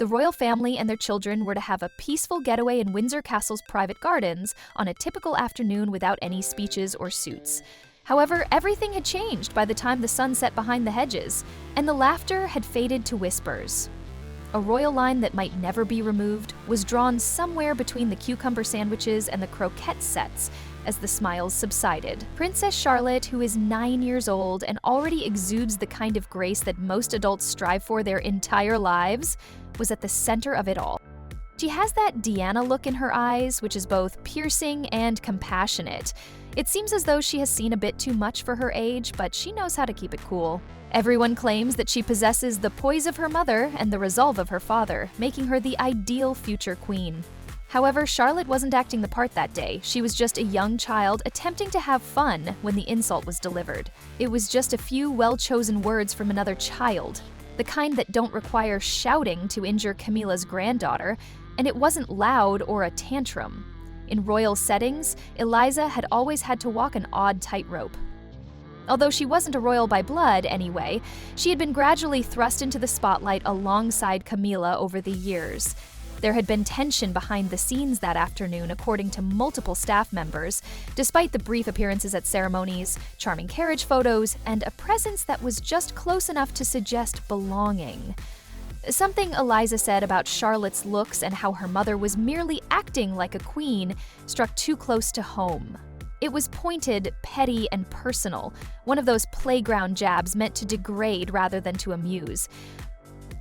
The royal family and their children were to have a peaceful getaway in Windsor Castle's private gardens on a typical afternoon without any speeches or suits. However, everything had changed by the time the sun set behind the hedges, and the laughter had faded to whispers. A royal line that might never be removed was drawn somewhere between the cucumber sandwiches and the croquette sets as the smiles subsided. Princess Charlotte, who is 9 years old and already exudes the kind of grace that most adults strive for their entire lives, was at the center of it all. She has that Diana look in her eyes, which is both piercing and compassionate. It seems as though she has seen a bit too much for her age, but she knows how to keep it cool. Everyone claims that she possesses the poise of her mother and the resolve of her father, making her the ideal future queen. However, Charlotte wasn't acting the part that day. She was just a young child attempting to have fun when the insult was delivered. It was just a few well-chosen words from another child, the kind that don't require shouting to injure Camilla's granddaughter, and it wasn't loud or a tantrum. In royal settings, Eliza had always had to walk an odd tightrope. Although she wasn't a royal by blood anyway, she had been gradually thrust into the spotlight alongside Camilla over the years. There had been tension behind the scenes that afternoon, according to multiple staff members, despite the brief appearances at ceremonies, charming carriage photos, and a presence that was just close enough to suggest belonging. Something Eliza said about Charlotte's looks and how her mother was merely acting like a queen struck too close to home. It was pointed, petty, and personal, one of those playground jabs meant to degrade rather than to amuse.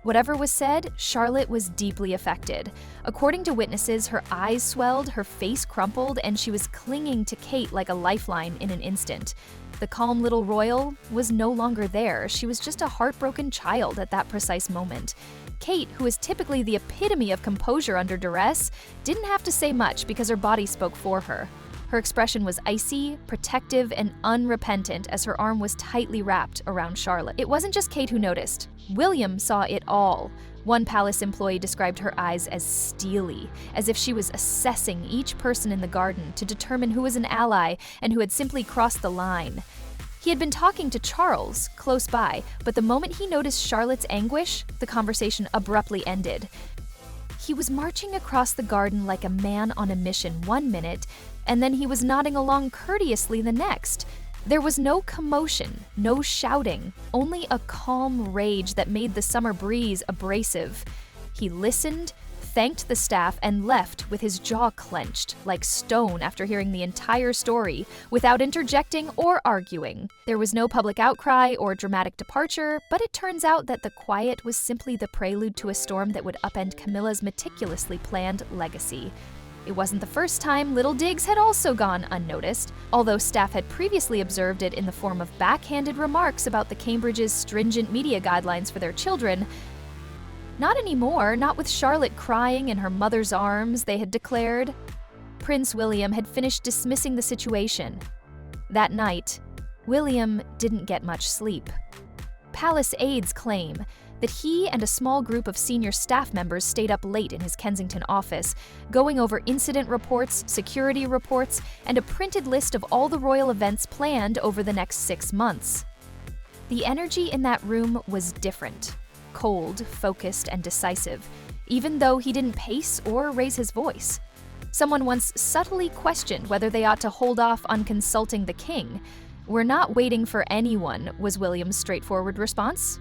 Whatever was said, Charlotte was deeply affected. According to witnesses, her eyes swelled, her face crumpled, and she was clinging to Kate like a lifeline in an instant. The calm little royal was no longer there. She was just a heartbroken child at that precise moment. Kate, who is typically the epitome of composure under duress, didn't have to say much because her body spoke for her. Her expression was icy, protective, and unrepentant as her arm was tightly wrapped around Charlotte. It wasn't just Kate who noticed. William saw it all. One palace employee described her eyes as steely, as if she was assessing each person in the garden to determine who was an ally and who had simply crossed the line. He had been talking to Charles, close by, but the moment he noticed Charlotte's anguish, the conversation abruptly ended. He was marching across the garden like a man on a mission 1 minute, and then he was nodding along courteously the next. There was no commotion, no shouting, only a calm rage that made the summer breeze abrasive. He listened, thanked the staff, and left with his jaw clenched, like stone after hearing the entire story, without interjecting or arguing. There was no public outcry or dramatic departure, but it turns out that the quiet was simply the prelude to a storm that would upend Camilla's meticulously planned legacy. It wasn't the first time little digs had also gone unnoticed, although staff had previously observed it in the form of backhanded remarks about the Cambridge's stringent media guidelines for their children. Not anymore, not with Charlotte crying in her mother's arms, they had declared. Prince William had finished dismissing the situation. That night, William didn't get much sleep. Palace aides claim that he and a small group of senior staff members stayed up late in his Kensington office, going over incident reports, security reports, and a printed list of all the royal events planned over the next 6 months. The energy in that room was different, cold, focused, and decisive, even though he didn't pace or raise his voice. Someone once subtly questioned whether they ought to hold off on consulting the king. "We're not waiting for anyone," was William's straightforward response.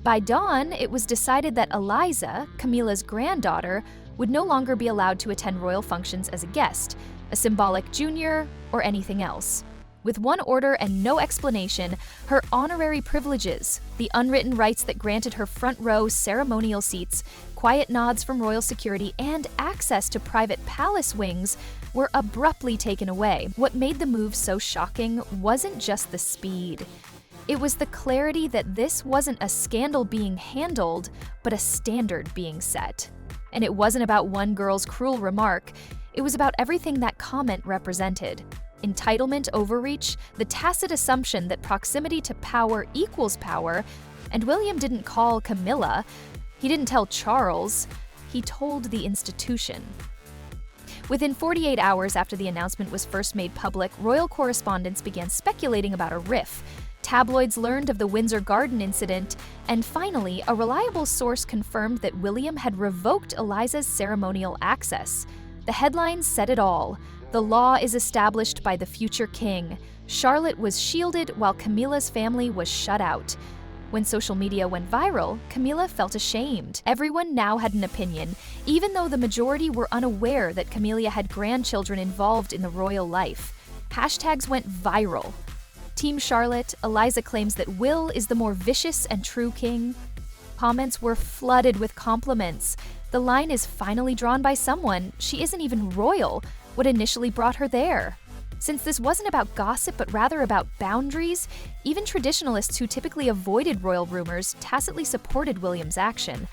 By dawn, it was decided that Eliza, Camilla's granddaughter, would no longer be allowed to attend royal functions as a guest, a symbolic junior, or anything else. With one order and no explanation, her honorary privileges, the unwritten rights that granted her front row ceremonial seats, quiet nods from royal security, and access to private palace wings, were abruptly taken away. What made the move so shocking wasn't just the speed. It was the clarity that this wasn't a scandal being handled, but a standard being set. And it wasn't about one girl's cruel remark, it was about everything that comment represented. Entitlement overreach, the tacit assumption that proximity to power equals power, and William didn't call Camilla, he didn't tell Charles, he told the institution. Within 48 hours after the announcement was first made public, royal correspondents began speculating about a riff. Tabloids learned of the Windsor Garden incident, and finally, a reliable source confirmed that William had revoked Eliza's ceremonial access. The headlines said it all. The law is established by the future king. Charlotte was shielded while Camilla's family was shut out. When social media went viral, Camilla felt ashamed. Everyone now had an opinion, even though the majority were unaware that Camilla had grandchildren involved in the royal life. Hashtags went viral. Team Charlotte, Eliza claims that Will is the more vicious and true king. Comments were flooded with compliments. The line is finally drawn by someone. She isn't even royal. What initially brought her there? Since this wasn't about gossip but rather about boundaries, even traditionalists who typically avoided royal rumors tacitly supported William's action.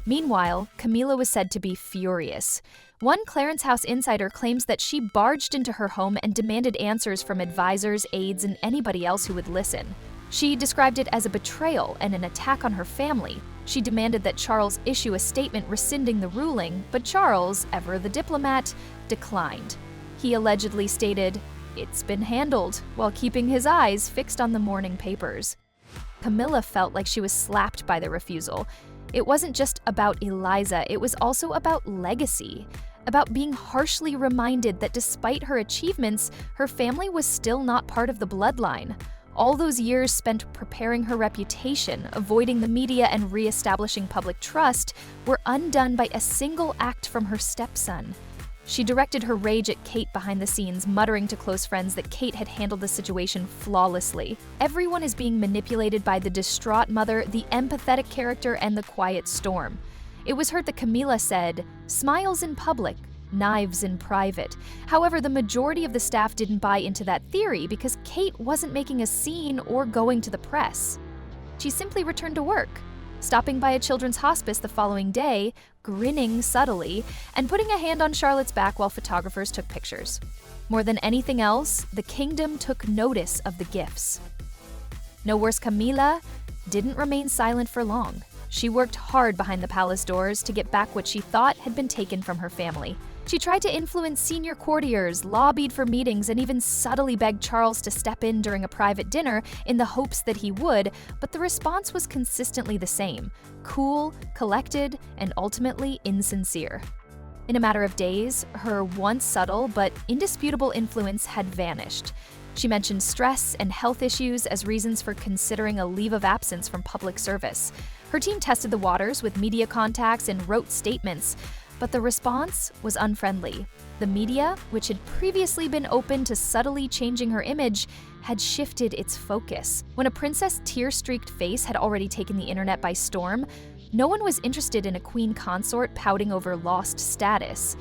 Meanwhile, Camilla was said to be furious. One Clarence House insider claims that she barged into her home and demanded answers from advisors, aides, and anybody else who would listen. She described it as a betrayal and an attack on her family. She demanded that Charles issue a statement rescinding the ruling, but Charles, ever the diplomat, declined. He allegedly stated, "It's been handled," while keeping his eyes fixed on the morning papers. Camilla felt like she was slapped by the refusal. It wasn't just about Eliza, it was also about legacy, about being harshly reminded that despite her achievements, her family was still not part of the bloodline. All those years spent preparing her reputation, avoiding the media, and re-establishing public trust were undone by a single act from her stepson. She directed her rage at Kate behind the scenes, muttering to close friends that Kate had handled the situation flawlessly. Everyone is being manipulated by the distraught mother, the empathetic character, and the quiet storm. It was heard that Camilla said, "Smiles in public, knives in private." However, the majority of the staff didn't buy into that theory because Kate wasn't making a scene or going to the press. She simply returned to work, stopping by a children's hospice the following day, grinning subtly, and putting a hand on Charlotte's back while photographers took pictures. More than anything else, the kingdom took notice of the gifts. No worse, Camilla didn't remain silent for long. She worked hard behind the palace doors to get back what she thought had been taken from her family. She tried to influence senior courtiers, lobbied for meetings, and even subtly begged Charles to step in during a private dinner in the hopes that he would, but the response was consistently the same: cool, collected, and ultimately insincere. In a matter of days, her once subtle but indisputable influence had vanished. She mentioned stress and health issues as reasons for considering a leave of absence from public service. Her team tested the waters with media contacts and wrote statements, but the response was unfriendly. The media, which had previously been open to subtly changing her image, had shifted its focus. When a princess' tear-streaked face had already taken the internet by storm, no one was interested in a queen consort pouting over lost status.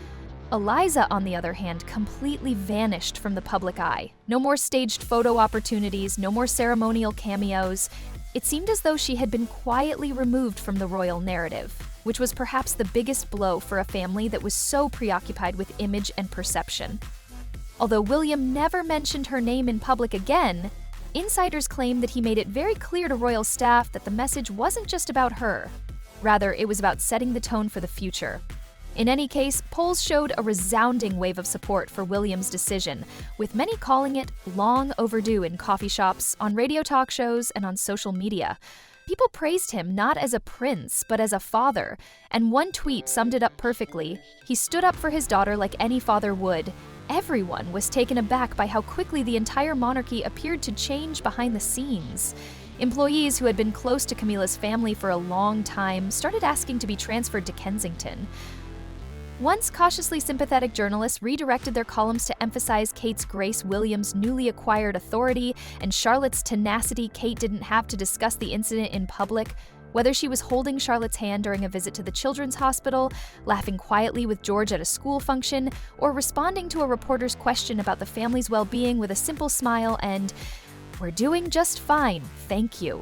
Eliza, on the other hand, completely vanished from the public eye. No more staged photo opportunities, no more ceremonial cameos. It seemed as though she had been quietly removed from the royal narrative, which was perhaps the biggest blow for a family that was so preoccupied with image and perception. Although William never mentioned her name in public again, insiders claim that he made it very clear to royal staff that the message wasn't just about her. Rather, it was about setting the tone for the future. In any case, polls showed a resounding wave of support for William's decision, with many calling it long overdue in coffee shops, on radio talk shows, and on social media. People praised him not as a prince, but as a father, and one tweet summed it up perfectly. He stood up for his daughter like any father would. Everyone was taken aback by how quickly the entire monarchy appeared to change behind the scenes. Employees who had been close to Camilla's family for a long time started asking to be transferred to Kensington. Once cautiously sympathetic journalists redirected their columns to emphasize Kate's Grace Williams' newly acquired authority and Charlotte's tenacity Kate didn't have to discuss the incident in public, whether she was holding Charlotte's hand during a visit to the children's hospital, laughing quietly with George at a school function, or responding to a reporter's question about the family's well-being with a simple smile and, "We're doing just fine, thank you."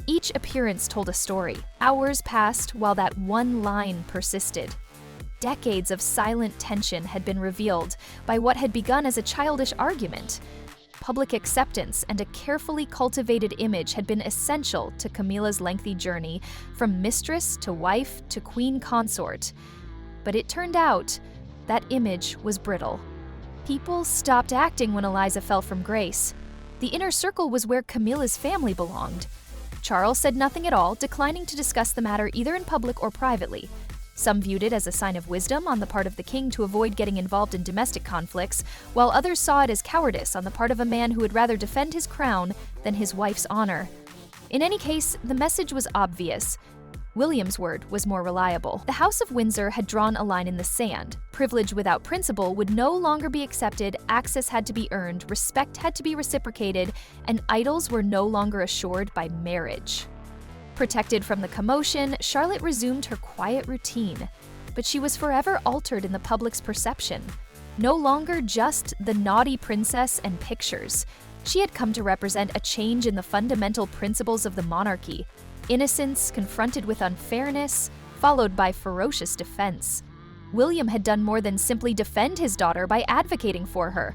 Each appearance told a story. Hours passed while that one line persisted. Decades of silent tension had been revealed by what had begun as a childish argument. Public acceptance and a carefully cultivated image had been essential to Camilla's lengthy journey, from mistress to wife to queen consort. But it turned out that image was brittle. People stopped acting when Eliza fell from grace. The inner circle was where Camilla's family belonged. Charles said nothing at all, declining to discuss the matter either in public or privately. Some viewed it as a sign of wisdom on the part of the king to avoid getting involved in domestic conflicts, while others saw it as cowardice on the part of a man who would rather defend his crown than his wife's honor. In any case, the message was obvious. William's word was more reliable. The House of Windsor had drawn a line in the sand. Privilege without principle would no longer be accepted, access had to be earned, respect had to be reciprocated, and idols were no longer assured by marriage. Protected from the commotion, Charlotte resumed her quiet routine. But she was forever altered in the public's perception. No longer just the naughty princess and pictures. She had come to represent a change in the fundamental principles of the monarchy. Innocence confronted with unfairness, followed by ferocious defense. William had done more than simply defend his daughter by advocating for her.